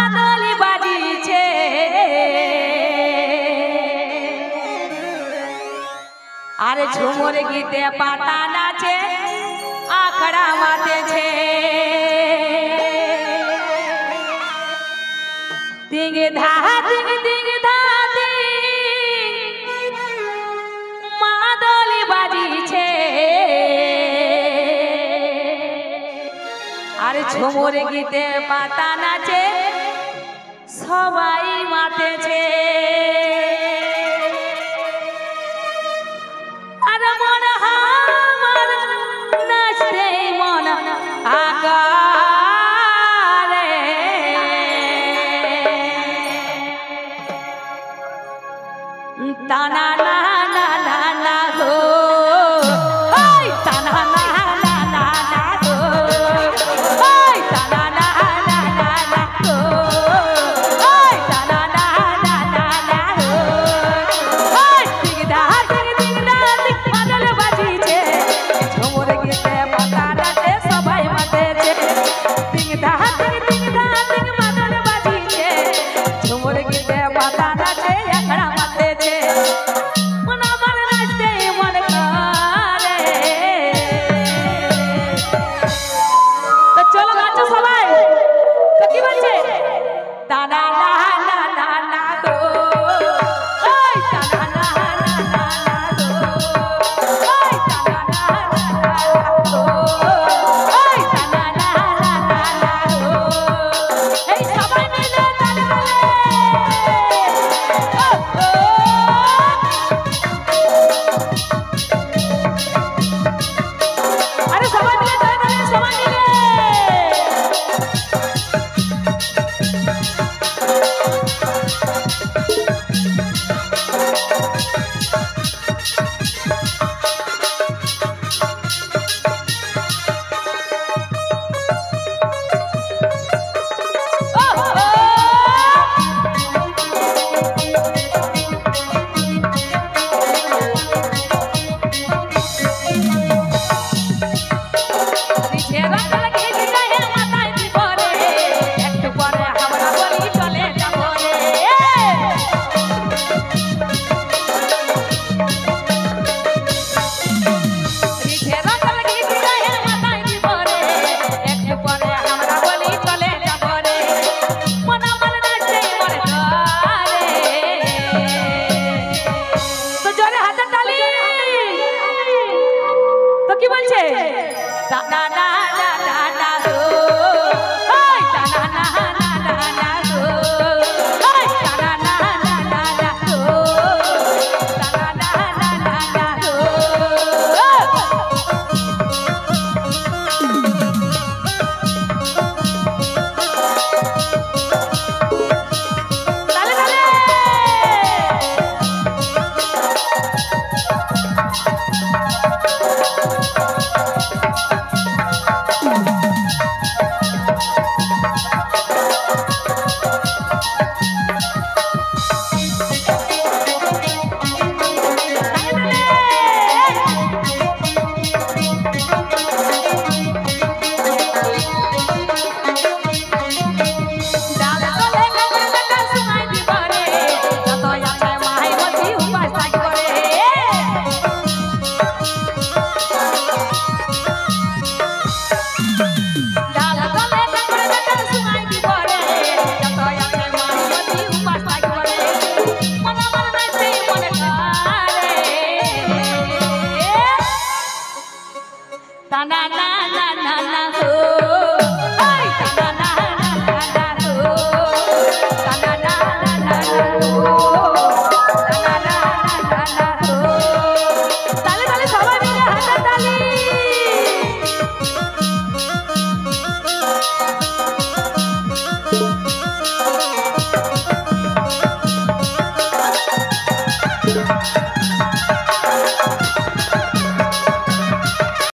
মাদলি বাজিছে আরে ঝুমুর গীতে পাতা নাচে আখড়া মাতেছে দিগ ধা দিগ দিগ ধা মাদলি বাজিছে আর ঝুমুর গীতে পাতা নাচে সবাই মাতেছে আর মন আমার নাচতে মন আকারে টানা না না না না গো ওই টানা না না না না গো ওই টানা না না না না গো ওই টানা না না না না গো ওই দিগদা দিগদা দিগ মাদল বাজিছে ঝুমুর গীতে পাতা নাচে সবাই মাতেছে দিগদা দিগদা দিগ মাদল বাজিছে ঝুমুর গীতে পাতা নাচে একড়া মাতেছে মন আমার নাচতে মন করে তো চলো নাচো সবাই তো কি বলছে টানা না না না না গো ওই টানা না না না না গো ওই টানা না না না গো ওই টানা না না না না গো এই সবাই মিলে তালে তালে আরে সবাই মিলে তালে তালে সবাই মিলে কি বলছে টানা না না না না গো ওই টানা না না না না গো ওই টানা না না না না গো টানা না না না না গো তালে তালে na na na na na